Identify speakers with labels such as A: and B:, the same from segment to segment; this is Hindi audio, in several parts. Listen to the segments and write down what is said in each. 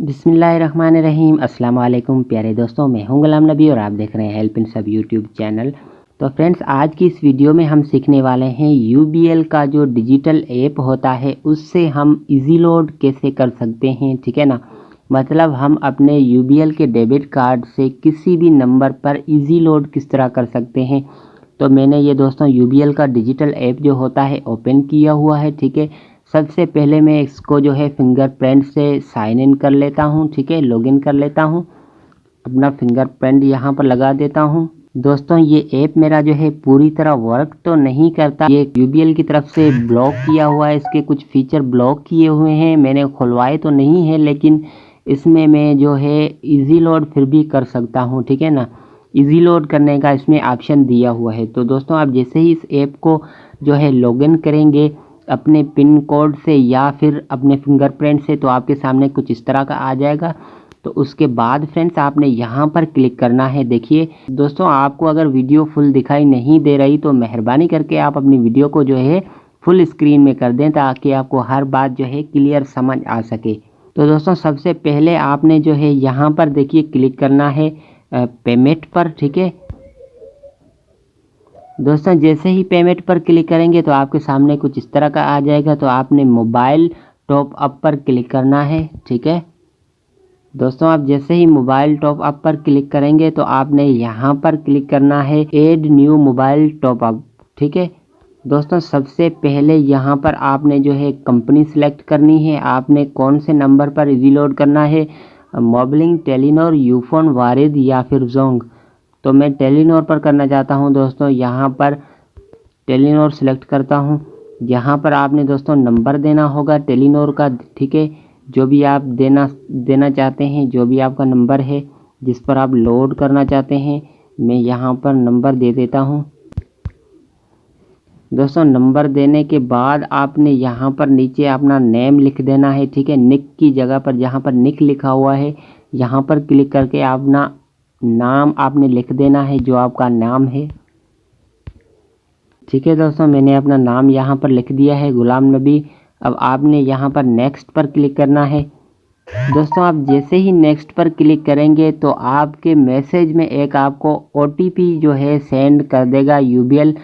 A: बिस्मिल्लाहिर्रहमानिर्रहीम। अस्सलाम वालेकुम प्यारे दोस्तों, मैं हूं गुलाम नबी और आप देख रहे हैं हेल्प इन सब यूट्यूब चैनल। तो फ्रेंड्स, आज की इस वीडियो में हम सीखने वाले हैं यूबीएल का जो डिजिटल ऐप होता है उससे हम इजी लोड कैसे कर सकते हैं। ठीक है ना, मतलब हम अपने यूबीएल के डेबिट कार्ड से किसी भी नंबर पर इजी लोड किस तरह कर सकते हैं। तो मैंने ये दोस्तों यूबीएल का डिजिटल ऐप जो होता है ओपन किया हुआ है। ठीक है, सबसे पहले मैं इसको जो है फिंगरप्रिंट से साइन इन कर लेता हूँ। ठीक है, लॉगिन कर लेता हूँ, अपना फिंगरप्रिंट यहाँ पर लगा देता हूँ। दोस्तों, ये ऐप मेरा जो है पूरी तरह वर्क तो नहीं करता, ये यूबीएल की तरफ से ब्लॉक किया हुआ है, इसके कुछ फीचर ब्लॉक किए हुए हैं। मैंने खुलवाए तो नहीं है, लेकिन इसमें मैं जो है इजी लोड फिर भी कर सकता हूँ। ठीक है ना, इजी लोड करने का इसमें ऑप्शन दिया हुआ है। तो दोस्तों, आप जैसे ही इस ऐप को जो है लॉगिन करेंगे अपने पिन कोड से या फिर अपने फिंगरप्रिंट से, तो आपके सामने कुछ इस तरह का आ जाएगा। तो उसके बाद फ्रेंड्स आपने यहाँ पर क्लिक करना है। देखिए दोस्तों, आपको अगर वीडियो फुल दिखाई नहीं दे रही तो मेहरबानी करके आप अपनी वीडियो को जो है फुल स्क्रीन में कर दें ताकि आपको हर बात जो है क्लियर समझ आ सके। तो दोस्तों, सबसे पहले आपने जो है यहाँ पर देखिए क्लिक करना है पेमेंट पर। ठीक है दोस्तों, जैसे ही पेमेंट पर क्लिक करेंगे तो आपके सामने कुछ इस तरह का आ जाएगा। तो आपने मोबाइल टॉप अप पर क्लिक करना है। ठीक है दोस्तों, आप जैसे ही मोबाइल टॉप अप पर क्लिक करेंगे तो आपने यहाँ पर क्लिक करना है add new mobile top up. ठीक है दोस्तों, सबसे पहले यहाँ पर आपने जो है कंपनी सिलेक्ट करनी है। आपने कौन से नंबर पर इजी लोड करना है, मोबिलिंग, टेलीनॉर, यूफोन, वारिद या फिर जोंग। तो मैं टेलीनॉर पर करना चाहता हूं दोस्तों, यहाँ पर टेलीनॉर सेलेक्ट करता हूं। यहाँ पर आपने दोस्तों नंबर देना होगा टेलीनॉर का। ठीक है, जो भी आप देना चाहते हैं, जो भी आपका नंबर है जिस पर आप लोड करना चाहते हैं, मैं यहाँ पर नंबर दे देता हूं। दोस्तों, नंबर देने के बाद आपने यहाँ पर नीचे अपना नेम लिख देना है। ठीक है, निक की जगह पर जहाँ पर निक लिखा हुआ है यहाँ पर क्लिक करके अपना नाम आपने लिख देना है, जो आपका नाम है। ठीक है दोस्तों, मैंने अपना नाम यहाँ पर लिख दिया है, गुलाम नबी। अब आपने यहाँ पर नेक्स्ट पर क्लिक करना है। दोस्तों, आप जैसे ही नेक्स्ट पर क्लिक करेंगे तो आपके मैसेज में एक आपको ओटीपी जो है सेंड कर देगा यूबीएल।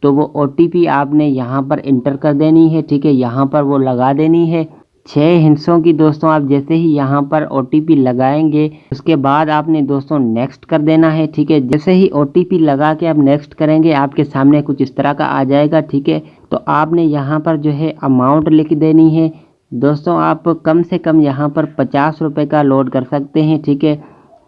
A: तो वो ओटीपी आपने यहाँ पर इंटर कर देनी है। ठीक है, यहाँ पर वो लगा देनी है 6 हिस्सों की। दोस्तों, आप जैसे ही यहाँ पर ओटीपी लगाएंगे उसके बाद आपने दोस्तों नेक्स्ट कर देना है। ठीक है, जैसे ही ओटीपी लगा के आप नेक्स्ट करेंगे आपके सामने कुछ इस तरह का आ जाएगा। ठीक है, तो आपने यहाँ पर जो है अमाउंट लिख देनी है। दोस्तों, आप कम से कम यहाँ पर 50 रुपये का लोड कर सकते हैं। ठीक है,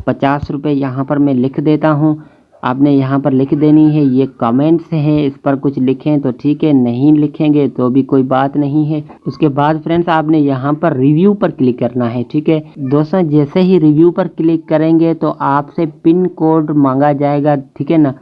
A: 50 रुपये यहाँ पर मैं लिख देता हूँ। आपने यहाँ पर लिख देनी है। ये कमेंट्स हैं, इस पर कुछ लिखें तो ठीक है, नहीं लिखेंगे तो भी कोई बात नहीं है। उसके बाद फ्रेंड्स आपने यहाँ पर रिव्यू पर क्लिक करना है। ठीक है दोस्तों, जैसे ही रिव्यू पर क्लिक करेंगे तो आपसे पिन कोड मांगा जाएगा। ठीक है ना,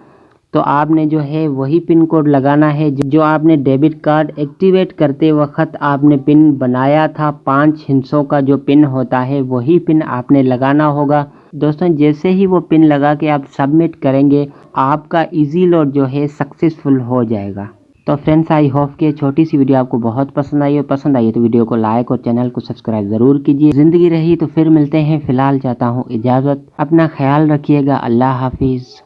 A: तो आपने जो है वही पिन कोड लगाना है जो आपने डेबिट कार्ड एक्टिवेट करते वक्त आपने पिन बनाया था। 5 हिस्सों का जो पिन होता है वही पिन आपने लगाना होगा। दोस्तों, जैसे ही वो पिन लगा के आप सबमिट करेंगे आपका इजी लोड जो है सक्सेसफुल हो जाएगा। तो फ्रेंड्स, आई होप कि छोटी सी वीडियो आपको बहुत पसंद आई हो। पसंद आई तो वीडियो को लाइक और चैनल को सब्सक्राइब ज़रूर कीजिए। ज़िंदगी रही तो फिर मिलते हैं। फ़िलहाल चाहता हूँ इजाज़त, अपना ख्याल रखिएगा। अल्लाह हाफिज़।